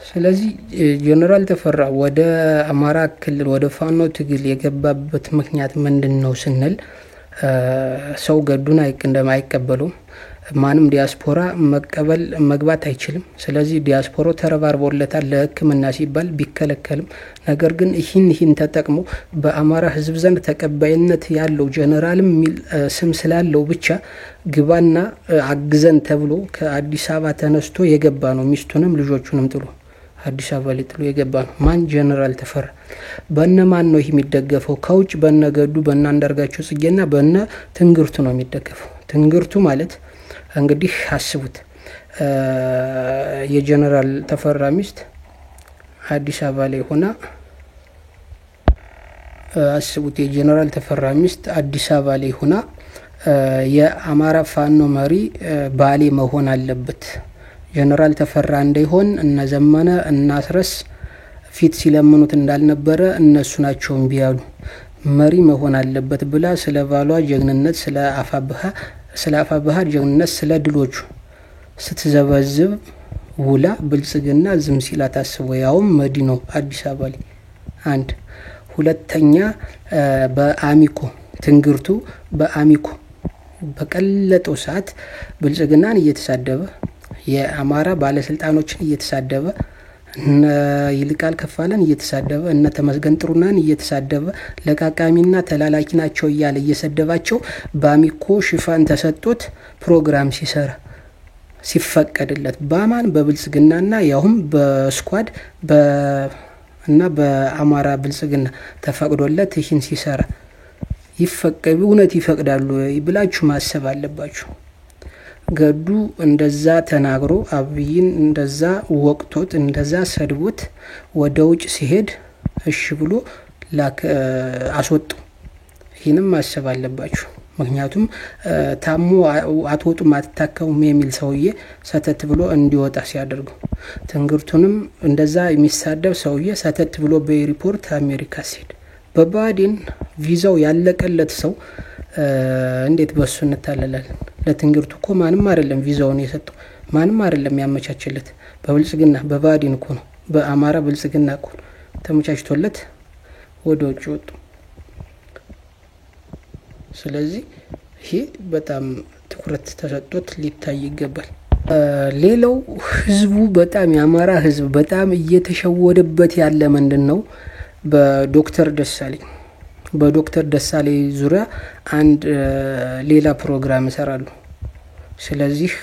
ስለዚህ ጀነራል ተፈራ ወደ አማራ ክልል ወደ ፋኖ ትግል የገባበት ምክንያት ምንድነው ስንል ሰው ገዱን እንደማይቀበለው ማንም ዲያስፖራ መግባት አይችልም። ስለዚህ ዲያስፖራው ተረባርቦለታል ለሕክምና ሲባል ቢከለከልም፣ ነገር ግን ይህን ተጠቅሞ በአማራ ህዝብ ዘንድ ተቀባይነት ያለው ጀነራልም ሚል ስም ስላለው ብቻ ግባና አግዘን ተብሎ ከአዲስ አበባ ተነስቶ የገባ ነው። ሚስቱንም ልጆቹንም ጥሎ አዲስ አበባ ላይ ጥሎ የገባ ነው። ማን? ጀነራል ተፈራ። በእነማን ነው የሚደገፈው? ከውጭ በነገዱ በእናንዳርጋቸው ጽጌና በእነ ትንግርቱ ነው የሚደገፈው። ትንግርቱ ማለት እንግዲህ አስቡት፣ የጀነራል ተፈራ ሚስት አዲስ አበባ ላይ ሆና አስቡት፣ የጀነራል ተፈራ ሚስት አዲስ አበባ ላይ ሆና የአማራ ፋኖ መሪ ባሌ መሆን አለበት፣ ጀነራል ተፈራ እንዳይሆን እነ ዘመነ እናስረስ ፊት ሲለምኑት እንዳልነበረ እነሱ ናቸው እምቢ ያሉ፣ መሪ መሆን አለበት ብላ ስለ ባሏ ጀግንነት ስለ አፋብሃ ጀግንነት ስለ ድሎቹ ስትዘበዝብ ውላ ብልጽግና ዝም ሲላ ታስቦ ያውም መዲናው አዲስ አበባ ላይ። አንድ ሁለተኛ በአሚኮ ትንግርቱ በአሚኮ በቀለጠው ሰዓት ብልጽግናን እየተሳደበ የአማራ ባለስልጣኖችን እየተሳደበ እነ ይልቃል ከፋለን እየተሳደበ እነ ተመስገን ጥሩናን እየተሳደበ ለቃቃሚና ተላላኪ ናቸው እያለ እየሰደባቸው በአሚኮ ሽፋን ተሰጥቶት ፕሮግራም ሲሰራ ሲፈቀድለት በማን? በብልጽግናና ያውም በስኳድ እና በአማራ ብልጽግና ተፈቅዶለት ይህን ሲሰራ እውነት ይፈቅዳሉ ብላችሁ ማሰብ አለባችሁ። ገዱ እንደዛ ተናግሮ አብይን እንደዛ ወቅቶት እንደዛ ሰድቦት ወደ ውጭ ሲሄድ እሺ ብሎ አስወጣው። ይህንም ማሰብ አለባችሁ። ምክንያቱም ታሞ አትወጡም አትታከሙም የሚል ሰውዬ ሰተት ብሎ እንዲወጣ ሲያደርገው፣ ትንግርቱንም እንደዛ የሚሳደብ ሰውዬ ሰተት ብሎ በሪፖርት አሜሪካ ሲሄድ፣ በባዴን ቪዛው ያለቀለት ሰው እንዴት በሱ እንታለላለን? ለትንግርቱ እኮ ማንም አይደለም ቪዛውን የሰጠው፣ ማንም አይደለም ያመቻችለት፣ በብልጽግና በባዴን እኮ ነው፣ በአማራ ብልጽግና እኮ ነው ተመቻችቶለት ወደ ውጭ ወጡ። ስለዚህ ይሄ በጣም ትኩረት ተሰጥቶት ሊታይ ይገባል። ሌላው ህዝቡ በጣም የአማራ ህዝብ በጣም እየተሸወደበት ያለ ምንድነው? በዶክተር ደሳለኝ ዙሪያ አንድ ሌላ ፕሮግራም እሰራለሁ። ስለዚህ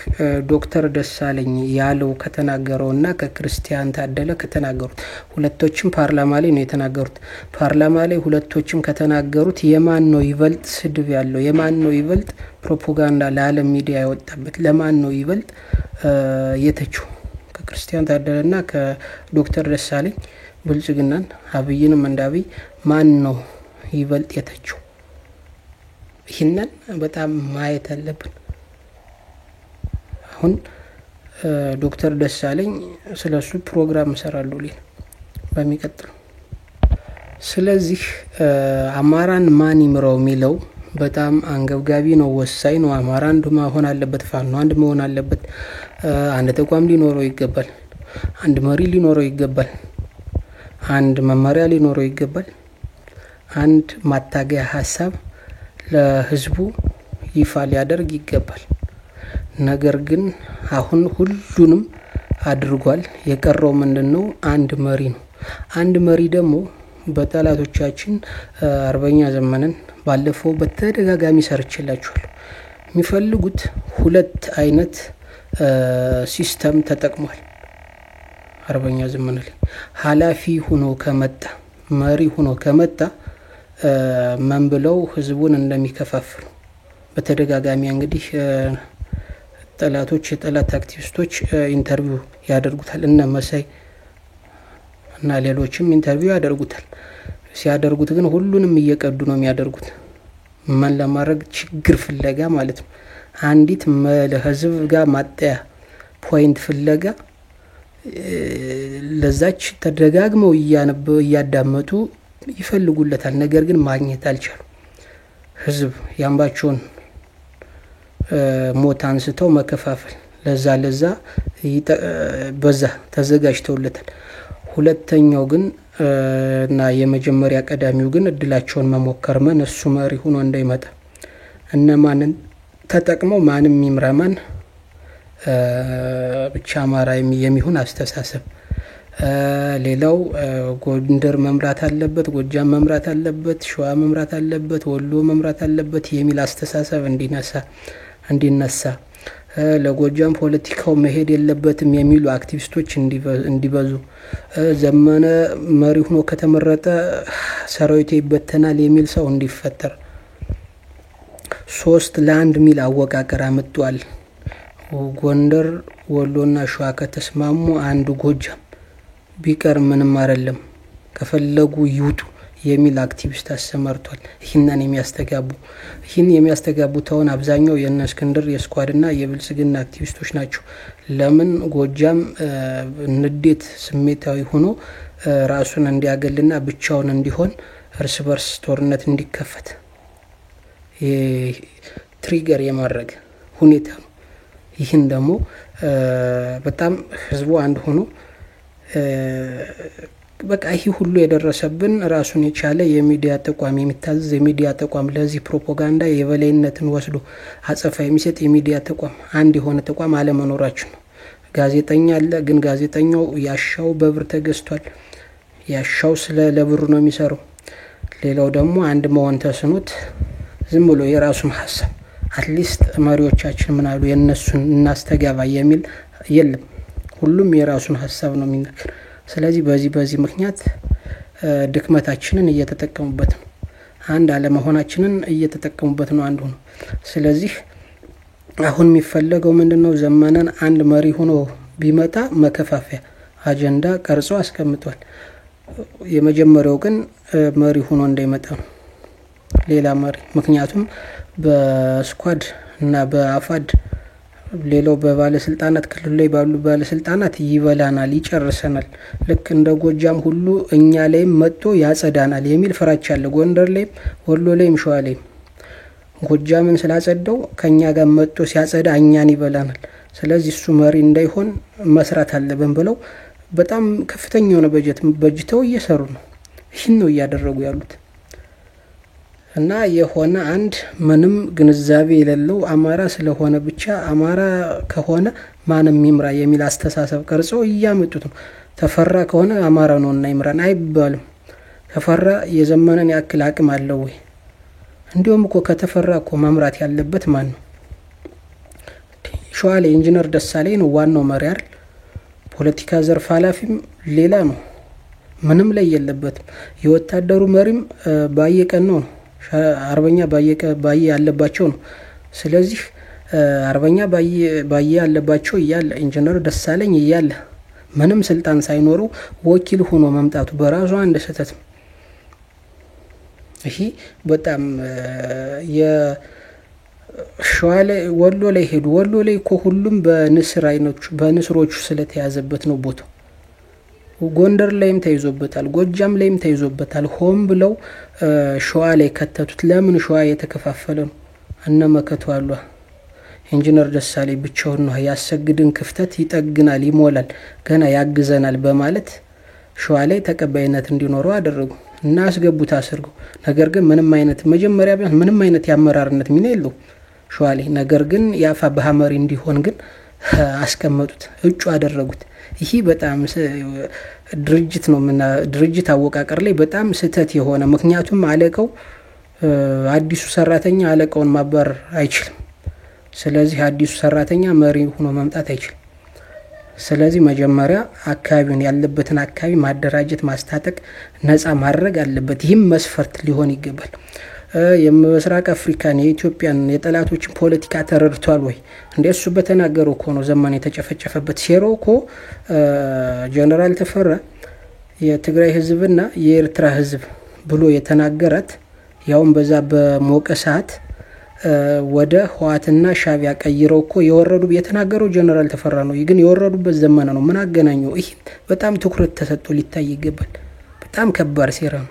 ዶክተር ደሳለኝ ያለው ከተናገረውና ከክርስቲያን ታደለ ከተናገሩት ሁለቶችም ፓርላማ ላይ ነው የተናገሩት። ፓርላማ ላይ ሁለቶችም ከተናገሩት የማን ነው ይበልጥ ስድብ ያለው? የማን ነው ይበልጥ ፕሮፓጋንዳ ለዓለም ሚዲያ ያወጣበት? ለማን ነው ይበልጥ የተቸው? ከክርስቲያን ታደለና ከዶክተር ደሳለኝ ብልጽግናን አብይንም እንዳብይ ማን ነው ይበልጥ የተቸው? ይህንን በጣም ማየት አለብን። አሁን ዶክተር ደሳለኝ ስለሱ ፕሮግራም እሰራለሁ በሚቀጥለው። ስለዚህ አማራን ማን ይምራው የሚለው በጣም አንገብጋቢ ነው፣ ወሳኝ ነው። አማራ አንድ መሆን አለበት፣ ፋኖ አንድ መሆን አለበት። አንድ ተቋም ሊኖረው ይገባል፣ አንድ መሪ ሊኖረው ይገባል፣ አንድ መመሪያ ሊኖረው ይገባል፣ አንድ ማታገያ ሀሳብ ለህዝቡ ይፋ ሊያደርግ ይገባል። ነገር ግን አሁን ሁሉንም አድርጓል። የቀረው ምንድነው? አንድ መሪ ነው። አንድ መሪ ደግሞ በጠላቶቻችን አርበኛ ዘመንን ባለፈው በተደጋጋሚ ሰርችላችኋል። የሚፈልጉት ሁለት አይነት ሲስተም ተጠቅሟል። አርበኛ ዘመን ላይ ኃላፊ ሆኖ ከመጣ መሪ ሆኖ ከመጣ ምን ብለው ህዝቡን እንደሚከፋፍሉ በተደጋጋሚ እንግዲህ የጠላት አክቲቪስቶች ኢንተርቪው ያደርጉታል። እነ መሳይ እና ሌሎችም ኢንተርቪው ያደርጉታል። ሲያደርጉት ግን ሁሉንም እየቀዱ ነው የሚያደርጉት። ምን ለማድረግ? ችግር ፍለጋ ማለት ነው። አንዲት ለህዝብ ጋር ማጠያ ፖይንት ፍለጋ ለዛች ተደጋግመው እያዳመጡ ይፈልጉለታል። ነገር ግን ማግኘት አልቻሉም። ህዝብ ያምባቸውን ሞት አንስተው መከፋፈል ለዛ በዛ ተዘጋጅተውለታል። ሁለተኛው ግን እና የመጀመሪያ ቀዳሚው ግን እድላቸውን መሞከር እሱ መሪ ሆኖ እንዳይመጣ እነማንን ተጠቅመው ማንም ይምራማን ብቻ አማራ የሚሆን አስተሳሰብ። ሌላው ጎንደር መምራት አለበት፣ ጎጃም መምራት አለበት፣ ሸዋ መምራት አለበት፣ ወሎ መምራት አለበት የሚል አስተሳሰብ እንዲነሳ ለጎጃም ፖለቲካው መሄድ የለበትም የሚሉ አክቲቪስቶች እንዲበዙ ዘመነ መሪ ሆኖ ከተመረጠ ሰራዊቱ ይበተናል የሚል ሰው እንዲፈጠር 3 ለ1 ሚል አወቃቀር አመጣዋል። ጎንደር ወሎና ሸዋ ከተስማሙ አንዱ ጎጃም ቢቀር ምንም አይደለም ከፈለጉ ይውጡ የሚል አክቲቪስት አሰማርቷል። ይህንን የሚያስተጋቡ ተውን አብዛኛው የነ እስክንድር የስኳድና የብልጽግና አክቲቪስቶች ናቸው። ለምን ጎጃም ንዴት ስሜታዊ ሆኖ ራሱን እንዲያገልና ብቻውን እንዲሆን እርስ በርስ ጦርነት እንዲከፈት ትሪገር የማድረግ ሁኔታ ነው። ይህን ደግሞ በጣም ህዝቡ አንድ ሆኖ በቃ ይህ ሁሉ የደረሰብን ራሱን የቻለ የሚዲያ ተቋም የሚታዘዝ የሚዲያ ተቋም ለዚህ ፕሮፓጋንዳ የበላይነትን ወስዶ አጸፋ የሚሰጥ የሚዲያ ተቋም አንድ የሆነ ተቋም አለመኖራችን ነው። ጋዜጠኛ አለ፣ ግን ጋዜጠኛው ያሻው በብር ተገዝቷል። ያሻው ስለ ለብሩ ነው የሚሰራው። ሌላው ደግሞ አንድ መሆን ተስኖት ዝም ብሎ የራሱን ሐሳብ አትሊስት መሪዎቻችን ምን አሉ የነሱን እናስተጋባ የሚል የለም። ሁሉም የራሱን ሐሳብ ነው የሚናገር። ስለዚህ በዚህ ምክንያት ድክመታችንን እየተጠቀሙበት ነው። አንድ አለመሆናችንን እየተጠቀሙበት ነው አንዱ ነው። ስለዚህ አሁን የሚፈለገው ምንድነው? ዘመነን አንድ መሪ ሆኖ ቢመጣ መከፋፈያ አጀንዳ ቀርጾ አስቀምጧል። የመጀመሪያው ግን መሪ ሆኖ እንዳይመጣ ነው ሌላ መሪ። ምክንያቱም በስኳድ እና በአፋድ ሌላው በባለስልጣናት ክልል ላይ ባሉ ባለስልጣናት ይበላናል፣ ይጨርሰናል፣ ልክ እንደ ጎጃም ሁሉ እኛ ላይም መጥቶ ያጸዳናል የሚል ፍራቻ አለ። ጎንደር ላይም ወሎ ላይም ሸዋ ላይም ጎጃምን ስላጸደው ከኛ ጋር መጥቶ ሲያጸዳ እኛን ይበላናል። ስለዚህ እሱ መሪ እንዳይሆን መስራት አለብን ብለው በጣም ከፍተኛ የሆነ በጅተው እየሰሩ ነው። ይህን ነው እያደረጉ ያሉት። እና የሆነ አንድ ምንም ግንዛቤ የሌለው አማራ ስለሆነ ብቻ አማራ ከሆነ ማንም ይምራ የሚል አስተሳሰብ ቀርጸው እያመጡት ነው። ተፈራ ከሆነ አማራ ነውና ይምራን አይባልም። ተፈራ የዘመነን ያክል አቅም አለው ወይ? እንዲሁም እኮ ከተፈራ እኮ መምራት ያለበት ማን ነው? ሸዋ ላይ ኢንጂነር ደሳለኝ ነው ዋናው መሪ አይደል? ፖለቲካ ዘርፍ ኃላፊም ሌላ ነው። ምንም ላይ የለበትም። የወታደሩ መሪም ባየቀን ነው አርበኛ ባየ ያለባቸው ነው። ስለዚህ አርበኛ ባየ ያለባቸው እያለ ኢንጂነር ደሳለኝ እያለ ምንም ስልጣን ሳይኖረው ወኪል ሆኖ መምጣቱ በራሱ አንድ ስህተት ነው። ይሄ በጣም የሸዋለ ወሎ ላይ ሄዱ። ወሎ ላይ እኮ ሁሉም በንስሮቹ ስለተያዘበት ነው ቦታው። ጎንደር ላይም ተይዞበታል፣ ጎጃም ላይም ተይዞበታል። ሆም ብለው ሸዋ ላይ ከተቱት። ለምን ሸዋ የተከፋፈለ ነው? እነመከቱ አሉ። ኢንጂነር ደሳለኝ ብቻውን ነው ያሰግድን ክፍተት ይጠግናል፣ ይሞላል፣ ገና ያግዘናል በማለት ሸዋ ላይ ተቀባይነት እንዲኖረው አደረጉ እና አስገቡት አስርገው። ነገር ግን መጀመሪያ ቢሆን ምንም አይነት ያመራርነት ሚና የለው ሸዋ ላይ። ነገር ግን ያፋ በሐመሪ እንዲሆን ግን አስቀመጡት፣ እጩ አደረጉት። ይሄ በጣም ድርጅት አወቃቀር ላይ በጣም ስህተት የሆነ። ምክንያቱም አለቃው አዲሱ ሰራተኛ አለቃውን ማባረር አይችልም። ስለዚህ አዲሱ ሰራተኛ መሪ ሆኖ መምጣት አይችልም። ስለዚህ መጀመሪያ አካባቢውን ያለበትን አካባቢ ማደራጀት፣ ማስታጠቅ፣ ነፃ ማድረግ አለበት። ይህም መስፈርት ሊሆን ይገባል። የምስራቅ አፍሪካን የኢትዮጵያን የጠላቶችን ፖለቲካ ተረድቷል ወይ? እንደሱ በተናገረው እኮ ነው ዘመን የተጨፈጨፈበት። ሴሮ እኮ ጀነራል ተፈራ የትግራይ ህዝብና የኤርትራ ህዝብ ብሎ የተናገራት ያውም በዛ በሞቀ ሰዓት ወደ ህዋትና ሻቢያ ቀይረው እኮ የወረዱ የተናገረው ጀነራል ተፈራ ነው። ግን የወረዱበት ዘመነ ነው። ምን አገናኘው? ይሄ በጣም ትኩረት ተሰጥቶ ሊታይ ይገባል። በጣም ከባድ ሴራ ነው።